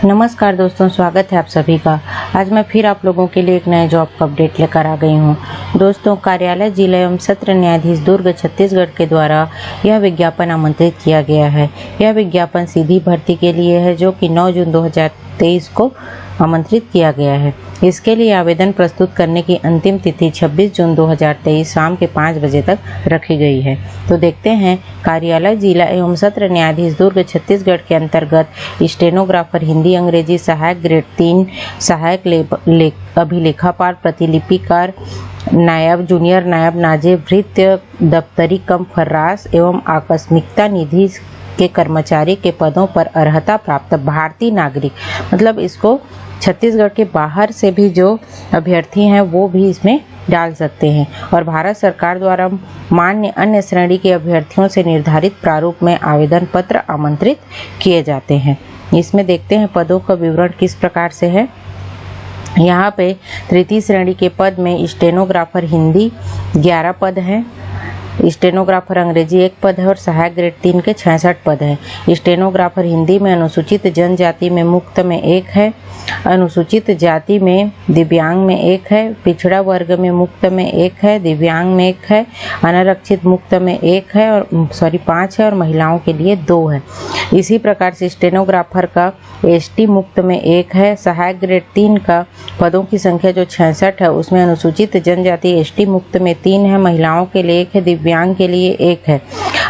नमस्कार दोस्तों, स्वागत है आप सभी का। आज मैं फिर आप लोगों के लिए एक नए जॉब का अपडेट लेकर आ गई हूं। दोस्तों, कार्यालय जिला एवं सत्र न्यायाधीश दुर्ग छत्तीसगढ़ के द्वारा यह विज्ञापन आमंत्रित किया गया है। यह विज्ञापन सीधी भर्ती के लिए है, जो कि 9 जून 2023 को आमंत्रित किया गया है। इसके लिए आवेदन प्रस्तुत करने की अंतिम तिथि 26 जून 2023 शाम के 5 बजे तक रखी गई है। तो देखते हैं, कार्यालय जिला एवं सत्र न्यायाधीश दुर्ग छत्तीसगढ़ के अंतर्गत स्टेनोग्राफर हिंदी अंग्रेजी सहायक ग्रेड 3, सहायक अभिलेखापाल, प्रतिलिपिकार, नायब जूनियर नायब नाजिर, भृत्य दफ्तरी कम फर्रास एवं आकस्मिकता निधि के कर्मचारी के पदों पर अर्हता प्राप्त भारतीय नागरिक, मतलब इसको छत्तीसगढ़ के बाहर से भी जो अभ्यर्थी हैं वो भी इसमें डाल सकते हैं। और भारत सरकार द्वारा मान्य अन्य श्रेणी के अभ्यर्थियों से निर्धारित प्रारूप में आवेदन पत्र आमंत्रित किए जाते हैं। इसमें देखते हैं पदों का विवरण किस प्रकार से है। यहाँ पे तृतीय श्रेणी के पद में स्टेनोग्राफर हिंदी 11 पद हैं, स्टेनोग्राफर अंग्रेजी 1 पद है और सहायक ग्रेड 3 के 66 पद हैं। स्टेनोग्राफर हिंदी में अनुसूचित जनजाति में मुक्त में 1 है, अनुसूचित जाति में दिव्यांग में 1 है, पिछड़ा वर्ग में मुक्त में 1 है, दिव्यांग में 1 है, अनारक्षित मुक्त में 1 है और 5 है और महिलाओं के लिए 2 है। इसी प्रकार से स्टेनोग्राफर का एसटी मुक्त में 1 है। सहायक ग्रेड 3 का पदों की संख्या जो 66 है, उसमें अनुसूचित जनजाति एसटी मुक्त में 3 है, महिलाओं के लिए 1 है, दिव्यांग के लिए 1 है।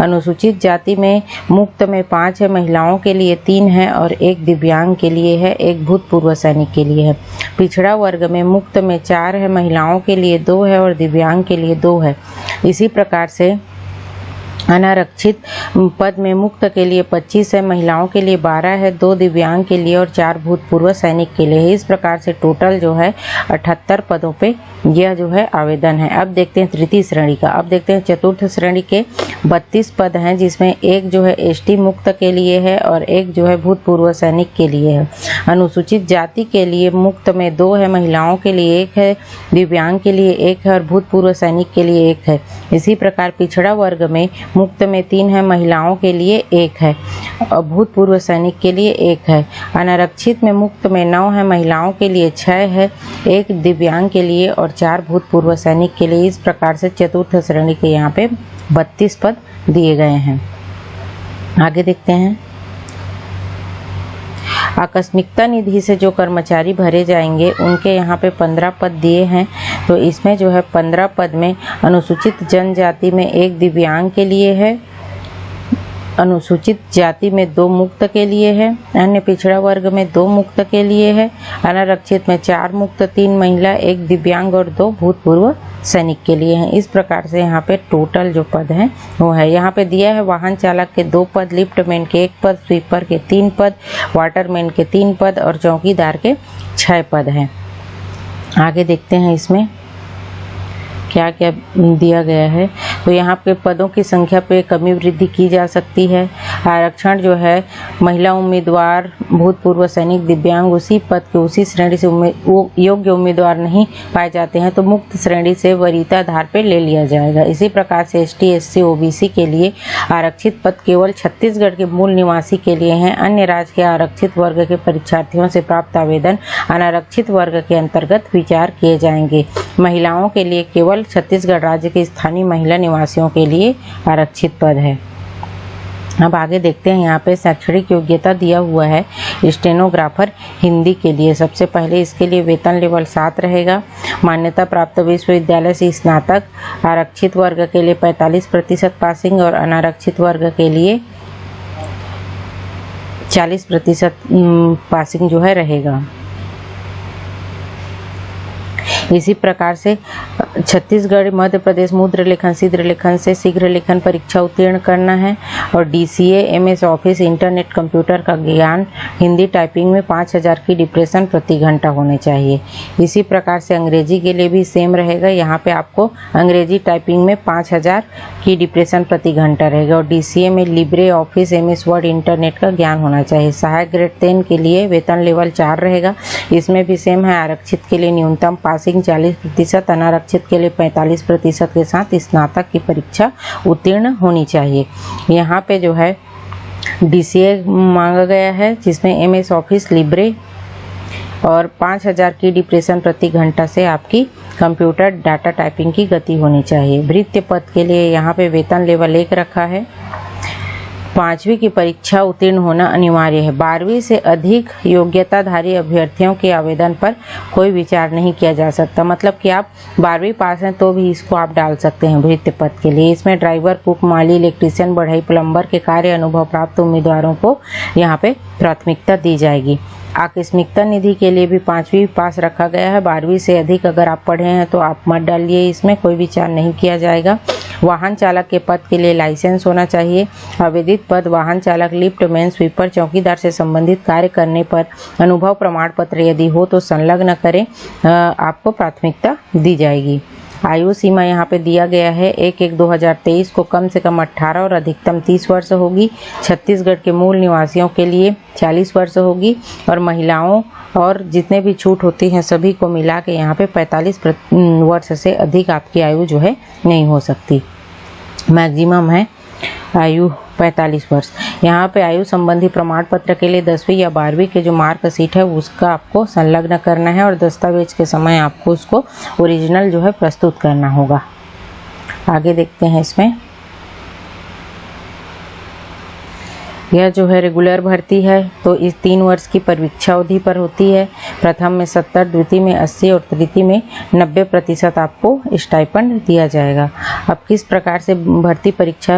अनुसूचित जाति में मुक्त में 5 है, महिलाओं के लिए 3 है और 1 दिव्यांग के लिए है, 1 भूतपूर्व सैनिक के लिए है। पिछड़ा वर्ग में मुक्त में 4 है, महिलाओं के लिए 2 है और दिव्यांग के लिए 2 है। इसी प्रकार से अनारक्षित पद में मुक्त के लिए 25 है, महिलाओं के लिए 12 है, 2 दिव्यांग के लिए और 4 भूतपूर्व सैनिक के लिए है। इस प्रकार से टोटल जो है 78 पदों पे यह जो है आवेदन है। अब देखते हैं तृतीय श्रेणी का। अब देखते हैं चतुर्थ श्रेणी के 32 पद हैं, जिसमें 1 जो है एसटी मुक्त के लिए है और 1 जो है भूतपूर्व सैनिक के लिए है। अनुसूचित जाति के लिए मुक्त में 2 है, महिलाओं के लिए 1 है, दिव्यांग के लिए 1 है और भूतपूर्व सैनिक के लिए 1 है। इसी प्रकार पिछड़ा वर्ग में मुक्त में 3 है, महिलाओं के लिए 1 है और भूतपूर्व सैनिक के लिए 1 है। अनारक्षित में मुक्त में 9 है, महिलाओं के लिए 6 है, 1 दिव्यांग के लिए और 4 भूतपूर्व सैनिक के लिए। इस प्रकार से चतुर्थ श्रेणी के यहाँ पे 32 पद दिए गए हैं। आगे देखते हैं, आकस्मिकता निधि से जो कर्मचारी भरे जाएंगे उनके यहाँ पे 15 पद दिए हैं। तो इसमें जो है 15 पद में अनुसूचित जनजाति में 1 दिव्यांग के लिए है, अनुसूचित जाति में 2 मुक्त के लिए है, अन्य पिछड़ा वर्ग में 2 मुक्त के लिए है, अनारक्षित में 4 मुक्त, 3 महिला, 1 दिव्यांग और 2 भूतपूर्व सैनिक के लिए हैं। इस प्रकार से यहाँ पे टोटल जो पद हैं वो है। यहाँ पे दिया है वाहन चालक के 2 पद, लिफ्टमैन के 1 पद, स्वीपर के 3 पद, वाटरमैन के 3 पद और चौकीदार के 6 पद हैं। आगे देखते हैं इसमें क्या क्या दिया गया है। तो यहाँ पे पदों की संख्या पे कमी वृद्धि की जा सकती है। आरक्षण जो है, महिला उम्मीदवार, भूतपूर्व सैनिक, दिव्यांग उसी पद के उसी श्रेणी से योग्य उम्मीदवार नहीं पाए जाते हैं तो मुक्त श्रेणी से वरीयता आधार पर ले लिया जाएगा। इसी प्रकार से एसटी, एससी, ओबीसी के लिए आरक्षित पद केवल छत्तीसगढ़ के मूल निवासी के लिए हैं। अन्य राज्य के आरक्षित वर्ग के परीक्षार्थियों से प्राप्त आवेदन अनारक्षित वर्ग के अंतर्गत विचार किए जाएंगे। महिलाओं के लिए केवल छत्तीसगढ़ राज्य के स्थानीय महिला निवासियों के लिए आरक्षित पद है। अब आगे देखते हैं, यहाँ पे शैक्षणिक योग्यता दिया हुआ है स्टेनोग्राफर हिंदी के लिए। सबसे पहले इसके लिए वेतन लेवल 7 रहेगा। मान्यता प्राप्त विश्वविद्यालय से स्नातक, आरक्षित वर्ग के लिए 45% पासिंग और अनारक्षित वर्ग के लिए 40% पासिंग जो है रहेगा। इसी प्रकार से छत्तीसगढ़, मध्य प्रदेश मुद्र लेखन, शीघ्र लेखन से शीघ्र लेखन परीक्षा उत्तीर्ण करना है और DCA, MS office, internet, computer का ज्ञान, हिंदी टाइपिंग में 5000 की डिप्रेशन प्रति घंटा होने चाहिए। इसी प्रकार से अंग्रेजी के लिए भी सेम रहेगा। यहाँ पे आपको अंग्रेजी टाइपिंग में 5000 की डिप्रेशन प्रति घंटा रहेगा और डीसीए में Libre office, MS word, internet का ज्ञान होना चाहिए। सहायक ग्रेड 10 के लिए वेतन लेवल 4 रहेगा। इसमें भी सेम है। आरक्षित के लिए न्यूनतम पासिंग 40%, अनारक्षित के लिए 45% के साथ स्नातक की परीक्षा उत्तीर्ण होनी चाहिए। यहाँ पे जो है DCA मांगा गया है, जिसमें MS ऑफिस लिब्रे और 5000 की डिप्रेशन प्रति घंटा से आपकी कंप्यूटर डाटा टाइपिंग की गति होनी चाहिए। भृत्य पद के लिए यहाँ पे वेतन लेवल 1 रखा है। 5वीं की परीक्षा उत्तीर्ण होना अनिवार्य है। 12वीं से अधिक योग्यताधारी अभ्यर्थियों के आवेदन पर कोई विचार नहीं किया जा सकता। मतलब कि आप 12वीं पास हैं तो भी इसको आप डाल सकते हैं भृत्य पद के लिए। इसमें ड्राइवर, कुक, माली, इलेक्ट्रीशियन, बढ़ई, प्लम्बर के कार्य अनुभव प्राप्त उम्मीदवारों को यहाँ पे प्राथमिकता दी जाएगी। आकस्मिकता निधि के लिए भी 5वीं पास रखा गया है। 12वीं से अधिक अगर आप पढ़े हैं तो आप मत डालिए, इसमें कोई विचार नहीं किया जाएगा। वाहन चालक के पद के लिए लाइसेंस होना चाहिए। आवेदित पद वाहन चालक, लिफ्ट मैन, स्वीपर, चौकीदार से संबंधित कार्य करने पर अनुभव प्रमाण पत्र यदि हो तो संलग्न करें, आपको प्राथमिकता दी जाएगी। आयु सीमा यहाँ पे दिया गया है 1/1/2023 को कम से कम 18 और अधिकतम 30 वर्ष होगी। छत्तीसगढ़ के मूल निवासियों के लिए 40 वर्ष होगी और महिलाओं और जितने भी छूट होती हैं सभी को मिला के यहाँ पे 45 वर्ष से अधिक आपकी आयु जो है नहीं हो सकती। मैक्सिमम है आयु 45 वर्ष। यहाँ पे आयु संबंधी प्रमाण पत्र के लिए 10वीं या 12वीं के जो मार्कशीट है उसका आपको संलग्न करना है और दस्तावेज के समय आपको उसको ओरिजिनल जो है प्रस्तुत करना होगा। आगे देखते हैं इसमें। यह जो है रेगुलर भर्ती है तो इस 3 वर्ष की परीक्षा अवधि पर होती है। प्रथम में 70, द्वितीय में 80 और तृतीय में 90% आपको स्टाइपेंड दिया जाएगा। अब किस प्रकार से भर्ती परीक्षा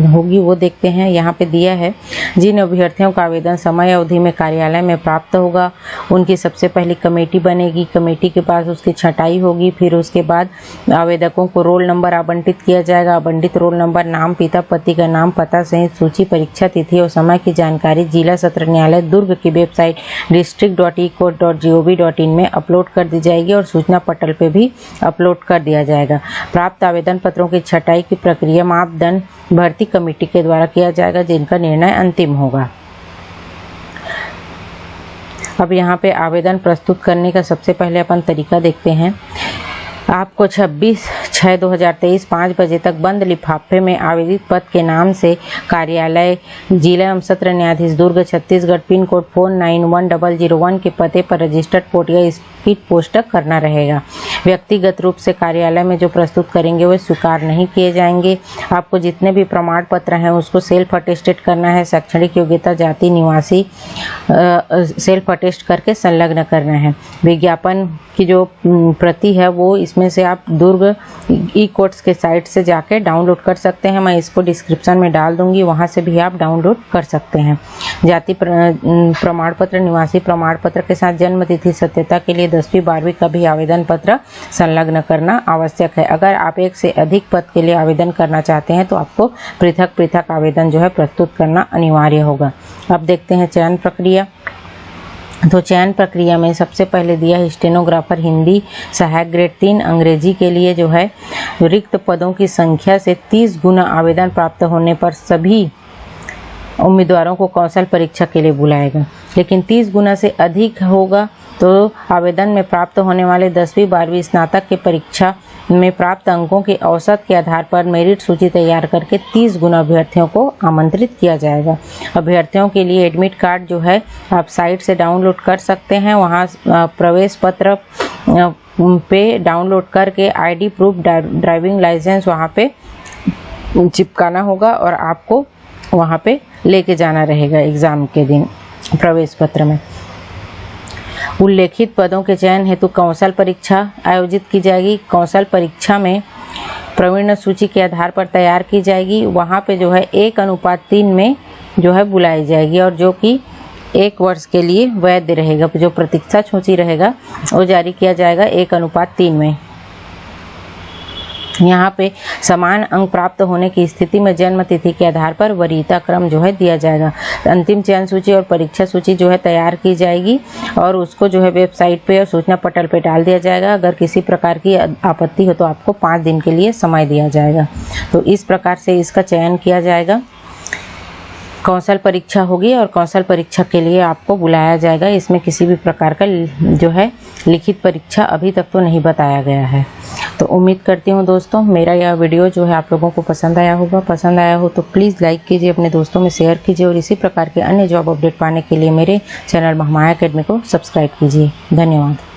होगी वो देखते हैं। यहाँ पे दिया है, जिन अभ्यर्थियों का आवेदन समय अवधि में कार्यालय में प्राप्त होगा उनकी सबसे पहले कमेटी बनेगी। कमेटी के पास उसकी छँटाई होगी। फिर उसके बाद आवेदकों को रोल नंबर आवंटित किया जाएगा। आवंटित रोल नंबर, नाम, पिता पति का नाम, पता सहित सूची, परीक्षा तिथि और समय की जानकारी जिला सत्र न्यायालय दुर्ग की वेबसाइट district.ecode.gov.in में अपलोड कर दी जाएगी और सूचना पटल पे भी अपलोड कर दिया जाएगा। प्राप्त आवेदन पत्रों की छँटाई की प्रक्रिया मापदंड भर्ती कमेटी के द्वारा किया जाएगा, जिनका निर्णय अंतिम होगा। अब यहाँ पे आवेदन प्रस्तुत करने का सबसे पहले अपन तरीका देखते हैं। आपको 26/6/2023 5 बजे तक बंद लिफाफे में आवेदित पद के नाम से कार्यालय जिला एवं सत्र न्यायाधीश दुर्ग छत्तीसगढ़ पिन कोड 491001 के पते पर रजिस्टर्ड पोस्ट या स्पीड पोस्ट करना रहेगा। व्यक्तिगत रूप से कार्यालय में जो प्रस्तुत करेंगे वे स्वीकार नहीं किए जाएंगे। आपको जितने भी प्रमाण पत्र हैं उसको सेल्फ अटेस्टेड करना है। शैक्षणिक योग्यता, जाति, निवासी सेल्फ अटेस्ट करके संलग्न करना है। विज्ञापन की जो प्रति है वो इसमें से आप दुर्ग ई-कोर्ट्स के साइट से जाके डाउनलोड कर सकते हैं। मैं इसको डिस्क्रिप्शन में डाल दूंगी, वहां से भी आप डाउनलोड कर सकते हैं। जाति प्रमाण पत्र, निवासी प्रमाण पत्र के साथ जन्म तिथि सत्यता के लिए 10वीं 12वीं का भी आवेदन पत्र संलग्न करना आवश्यक है। अगर आप 1 से अधिक पद के लिए आवेदन करना चाहते हैं तो आपको पृथक पृथक आवेदन जो है प्रस्तुत करना अनिवार्य होगा। अब देखते हैं चयन प्रक्रिया। तो चयन प्रक्रिया में सबसे पहले दिया है स्टेनोग्राफर हिंदी सहायक ग्रेड 3 अंग्रेजी के लिए जो है रिक्त पदों की संख्या से 30 गुना आवेदन प्राप्त होने पर सभी उम्मीदवारों को कौशल परीक्षा के लिए बुलाएगा। लेकिन 30 गुना से अधिक होगा तो आवेदन में प्राप्त होने वाले 10वीं 12वीं स्नातक के परीक्षा में प्राप्त अंकों के औसत के आधार पर मेरिट सूची तैयार करके 30 गुना अभ्यर्थियों को आमंत्रित किया जाएगा। अभ्यर्थियों के लिए एडमिट कार्ड जो है आप साइट से डाउनलोड कर सकते हैं। वहां प्रवेश पत्र पे डाउनलोड करके आईडी प्रूफ, ड्राइविंग लाइसेंस वहां पे चिपकाना होगा और आपको वहां पे लेके जाना रहेगा एग्जाम के दिन प्रवेश पत्र में। उल्लेखित पदों के चयन हेतु कौशल परीक्षा आयोजित की जाएगी। कौशल परीक्षा में प्रवीण सूची के आधार पर तैयार की जाएगी। वहां पे जो है 1:3 में जो है बुलाई जाएगी और जो कि 1 वर्ष के लिए वैध रहेगा। जो प्रतीक्षा सूची रहेगा वो जारी किया जाएगा 1:3 में। यहाँ पे समान अंक प्राप्त होने की स्थिति में जन्म तिथि के आधार पर वरीयता क्रम जो है दिया जाएगा। अंतिम चयन सूची और परीक्षा सूची जो है तैयार की जाएगी और उसको जो है वेबसाइट पे और सूचना पटल पे डाल दिया जाएगा। अगर किसी प्रकार की आपत्ति हो तो आपको 5 दिन के लिए समय दिया जाएगा। तो इस प्रकार से इसका चयन किया जाएगा। कौशल परीक्षा होगी और कौशल परीक्षा के लिए आपको बुलाया जाएगा। इसमें किसी भी प्रकार का जो है लिखित परीक्षा अभी तक तो नहीं बताया गया है। तो उम्मीद करती हूँ दोस्तों मेरा यह वीडियो जो है आप लोगों को पसंद आया होगा। पसंद आया हो तो प्लीज़ लाइक कीजिए, अपने दोस्तों में शेयर कीजिए और इसी प्रकार के अन्य जॉब अपडेट पाने के लिए मेरे चैनल महामाया अकेडमी को सब्सक्राइब कीजिए। धन्यवाद।